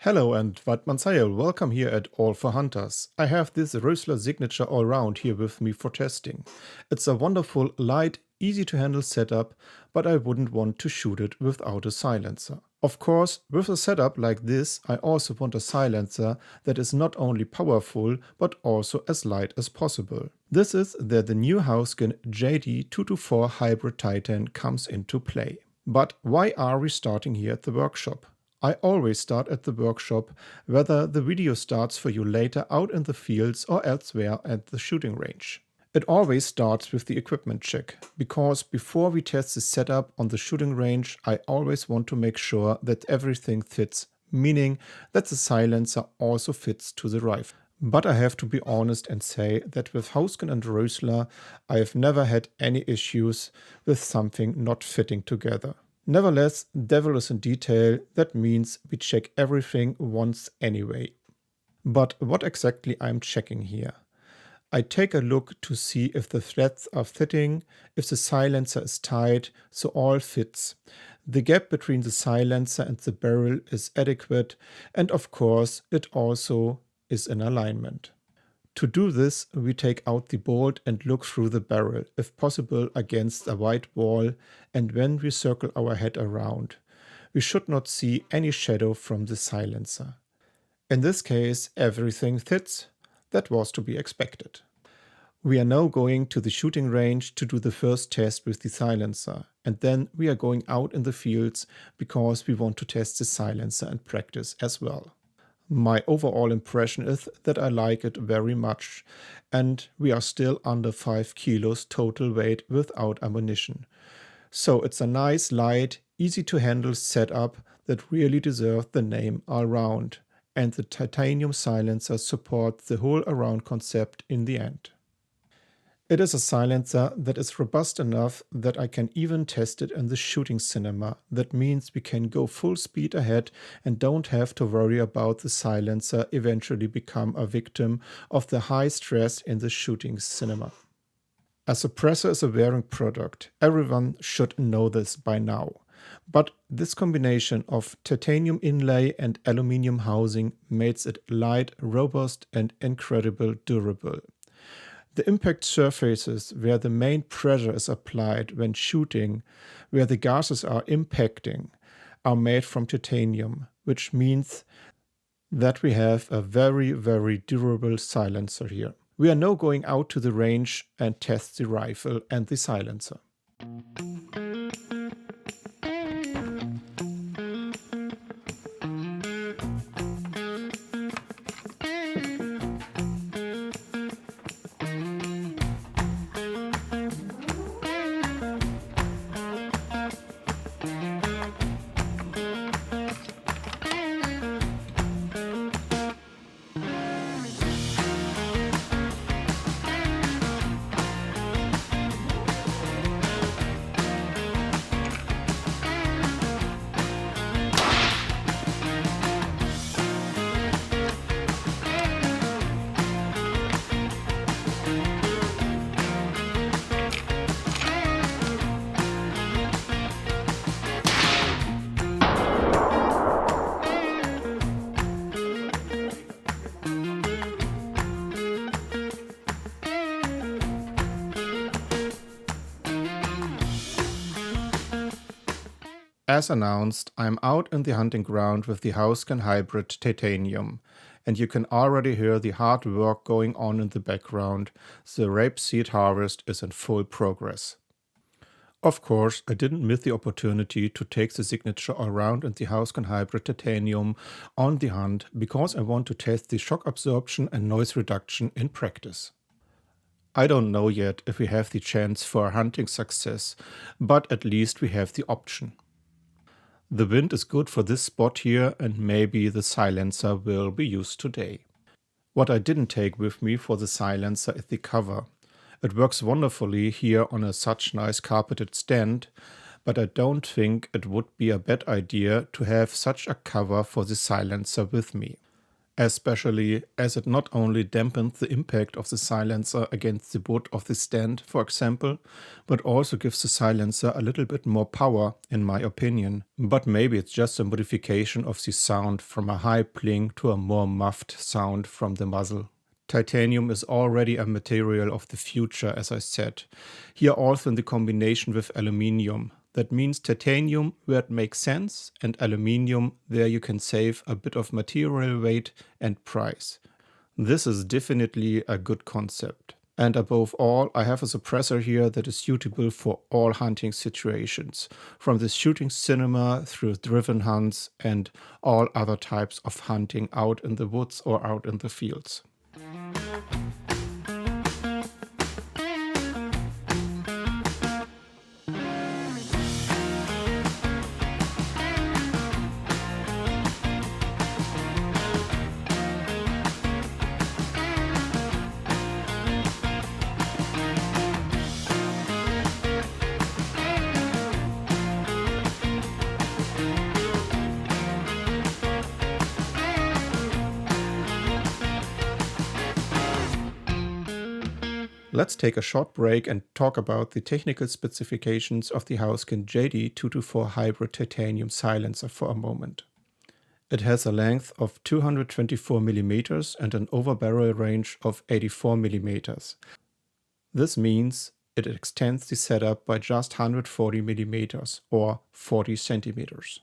Hello and Vatmansael, welcome here at All for Hunters. I have this Rösler Signature All-Round here with me for testing. It's a wonderful, light, easy to handle setup, but I wouldn't want to shoot it without a silencer. Of course, with a setup like this, I also want a silencer that is not only powerful, but also as light as possible. This is where the new Hausken JD224 Hybrid Titan comes into play. But why are we starting here at the workshop? I always start at the workshop, whether the video starts for you later out in the fields or elsewhere at the shooting range. It always starts with the equipment check, because before we test the setup on the shooting range, I always want to make sure that everything fits, meaning that the silencer also fits to the rifle. But I have to be honest and say that with Hausken and Rösler, I have never had any issues with something not fitting together. Nevertheless, devil is in detail. That means we check everything once anyway. But what exactly I'm checking here? I take a look to see if the threads are fitting, if the silencer is tight, so all fits. The gap between the silencer and the barrel is adequate, and of course it also is in alignment. To do this, we take out the bolt and look through the barrel, if possible against a white wall, and when we circle our head around, we should not see any shadow from the silencer. In this case, everything fits. That was to be expected. We are now going to the shooting range to do the first test with the silencer, and then we are going out in the fields because we want to test the silencer and practice as well. My overall impression is that I like it very much, and we are still under 5 kilos total weight without ammunition. So it's a nice, light, easy to handle setup that really deserves the name all-round, and the titanium silencer supports the whole around concept in the end. It is a silencer that is robust enough that I can even test it in the shooting cinema. That means we can go full speed ahead and don't have to worry about the silencer eventually become a victim of the high stress in the shooting cinema. A suppressor is a wearing product. Everyone should know this by now. But this combination of titanium inlay and aluminium housing makes it light, robust, and incredibly durable. The impact surfaces where the main pressure is applied when shooting, where the gases are impacting, are made from titanium, which means that we have a very, very durable silencer here. We are now going out to the range and test the rifle and the silencer. As announced, I'm out in the hunting ground with the Hausken Hybrid Titanium, and you can already hear the hard work going on in the background. The rapeseed harvest is in full progress. Of course, I didn't miss the opportunity to take the signature all-round and the Hausken Hybrid Titanium on the hunt because I want to test the shock absorption and noise reduction in practice. I don't know yet if we have the chance for a hunting success, but at least we have the option. The wind is good for this spot here, and maybe the silencer will be used today. What I didn't take with me for the silencer is the cover. It works wonderfully here on such nice carpeted stand, but I don't think it would be a bad idea to have such a cover for the silencer with me. especially as it not only dampens the impact of the silencer against the wood of the stand, for example, but also gives the silencer a little bit more power, in my opinion. But maybe it's just a modification of the sound from a high pling to a more muffled sound from the muzzle. Titanium is already a material of the future, as I said. Here also in the combination with aluminium. That means titanium where it makes sense and aluminium where you can save a bit of material weight and price. This is definitely a good concept. And above all, I have a suppressor here that is suitable for all hunting situations, from the shooting cinema through driven hunts and all other types of hunting out in the woods or out in the fields. Let's take a short break and talk about the technical specifications of the Hausken JD224 Hybrid Titanium silencer for a moment. It has a length of 224 mm and an overbarrel range of 84 mm. This means it extends the setup by just 140 mm or 40 centimeters.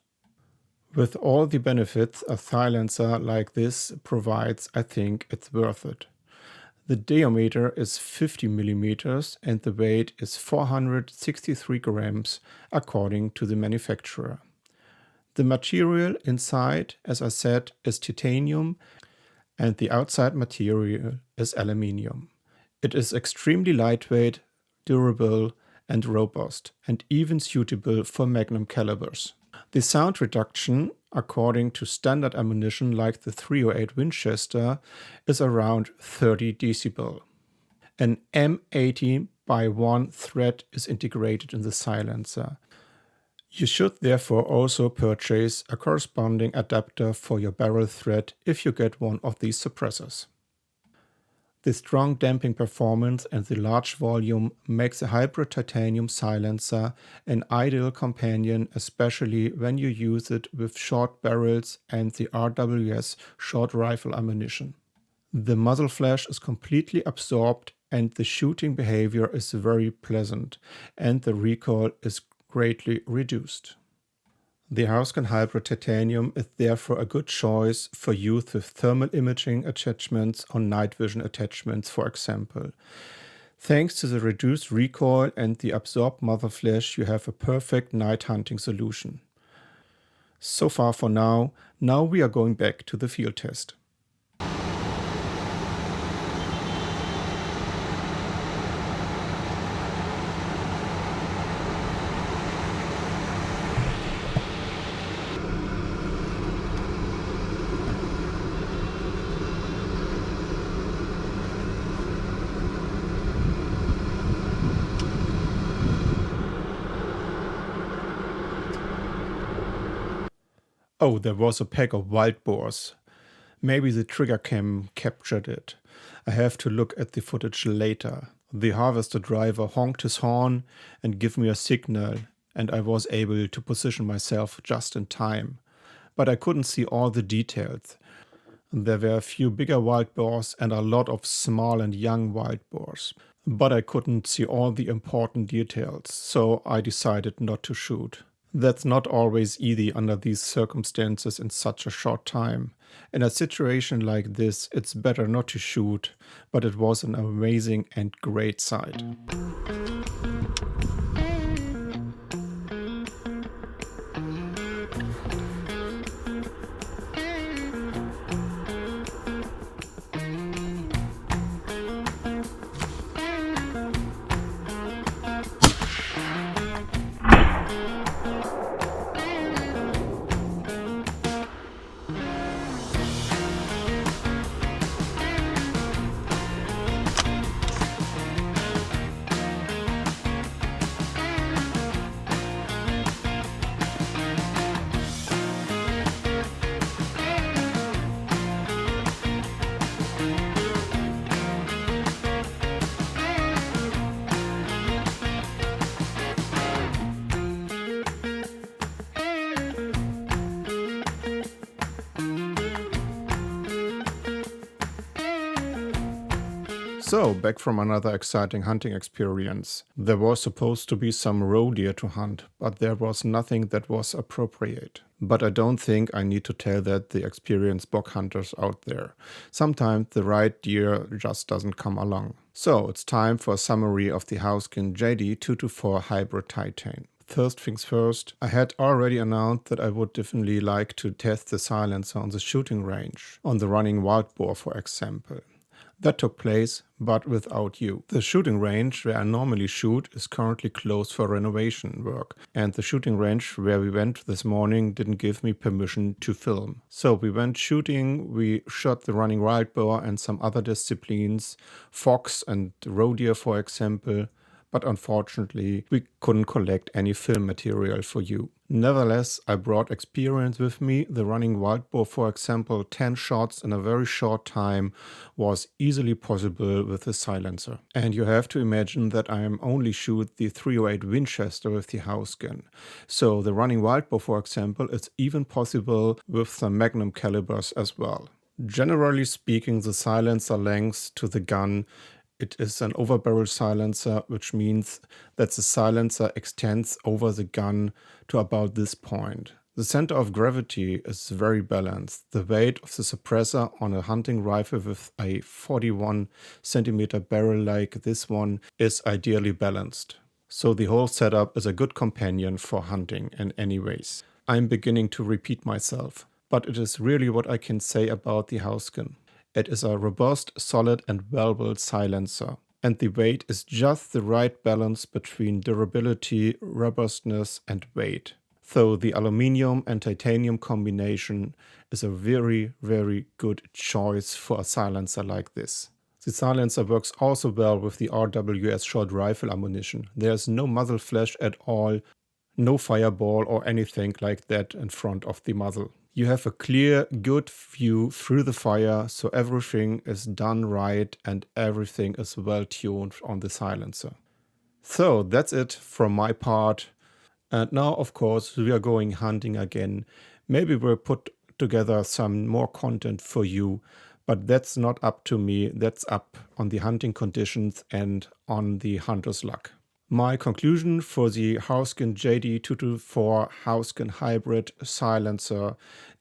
With all the benefits a silencer like this provides, I think it's worth it. The diameter is 50 mm and the weight is 463 grams according to the manufacturer. The material inside, as I said, is titanium and the outside material is aluminium. It is extremely lightweight, durable and robust and even suitable for magnum calibers. The sound reduction, according to standard ammunition like the .308 Winchester, is around 30 decibel. An M80x1 thread is integrated in the silencer. You should therefore also purchase a corresponding adapter for your barrel thread if you get one of these suppressors. The strong damping performance and the large volume makes a hybrid titanium silencer an ideal companion, especially when you use it with short barrels and the RWS short rifle ammunition. The muzzle flash is completely absorbed and the shooting behavior is very pleasant and the recoil is greatly reduced. The Hausken Hybrid Titanium is therefore a good choice for use with thermal imaging attachments or night vision attachments, for example. Thanks to the reduced recoil and the absorbed muzzle flash, you have a perfect night hunting solution. So far for now we are going back to the field test. Oh, there was a pack of wild boars. Maybe the trigger cam captured it. I have to look at the footage later. The harvester driver honked his horn and gave me a signal, and I was able to position myself just in time. But I couldn't see all the details. There were a few bigger wild boars and a lot of small and young wild boars. But I couldn't see all the important details, so I decided not to shoot. That's not always easy under these circumstances in such a short time. In a situation like this, it's better not to shoot, but it was an amazing and great sight. So, back from another exciting hunting experience. There was supposed to be some roe deer to hunt, but there was nothing that was appropriate. But I don't think I need to tell that the experienced bog hunters out there. Sometimes the right deer just doesn't come along. So, it's time for a summary of the Hausken JD224 Hybrid Titan. First things first, I had already announced that I would definitely like to test the silencer on the shooting range, on the running wild boar for example. That took place, but without you. The shooting range where I normally shoot is currently closed for renovation work, and the shooting range where we went this morning didn't give me permission to film. So we went shooting, we shot the running wild boar and some other disciplines, fox and roe deer for example, but unfortunately we couldn't collect any film material for you. Nevertheless, I brought experience with me. The running wild boar, for example, 10 shots in a very short time was easily possible with the silencer. And you have to imagine that I am only shoot the 308 Winchester with the Hausken. So the running wild boar, for example, is even possible with some Magnum calibers as well. Generally speaking, the silencer length to the gun, it is an overbarrel silencer, which means that the silencer extends over the gun to about this point. The center of gravity is very balanced. The weight of the suppressor on a hunting rifle with a 41 centimeter barrel like this one is ideally balanced. So the whole setup is a good companion for hunting in any ways. I'm beginning to repeat myself, but it is really what I can say about the Hausken. It is a robust, solid and well-built silencer, and the weight is just the right balance between durability, robustness and weight. So the aluminium and titanium combination is a very, very good choice for a silencer like this. The silencer works also well with the RWS short rifle ammunition. There's no muzzle flash at all, no fireball or anything like that in front of the muzzle. You have a clear, good view through the fire, so everything is done right and everything is well tuned on the silencer. So that's it from my part. And now, of course, we are going hunting again. Maybe we'll put together some more content for you, but that's not up to me. That's up on the hunting conditions and on the hunter's luck. My conclusion for the Hausken JD224 Hausken Hybrid Silencer,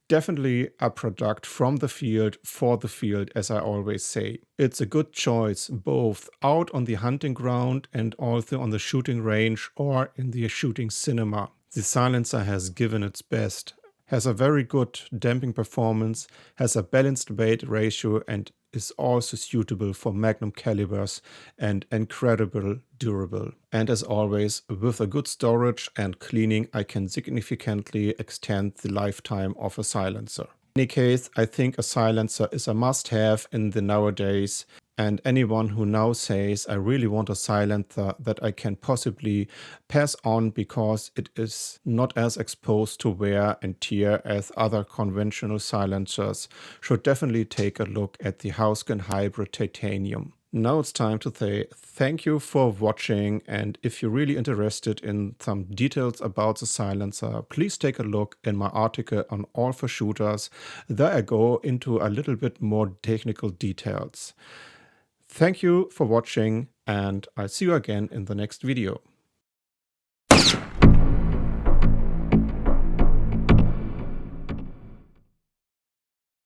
definitely a product from the field for the field, as I always say. It's a good choice both out on the hunting ground and also on the shooting range or in the shooting cinema. The silencer has given its best, has a very good damping performance, has a balanced weight ratio and is also suitable for Magnum calibers and incredible durable. And as always, with a good storage and cleaning, I can significantly extend the lifetime of a silencer. In any case, I think a silencer is a must-have in the nowadays. And anyone who now says, I really want a silencer that I can possibly pass on because it is not as exposed to wear and tear as other conventional silencers, should definitely take a look at the Hausken Hybrid Titanium. Now it's time to say thank you for watching, and if you're really interested in some details about the silencer, please take a look in my article on All for Shooters. There I go into a little bit more technical details. Thank you for watching, and I'll see you again in the next video.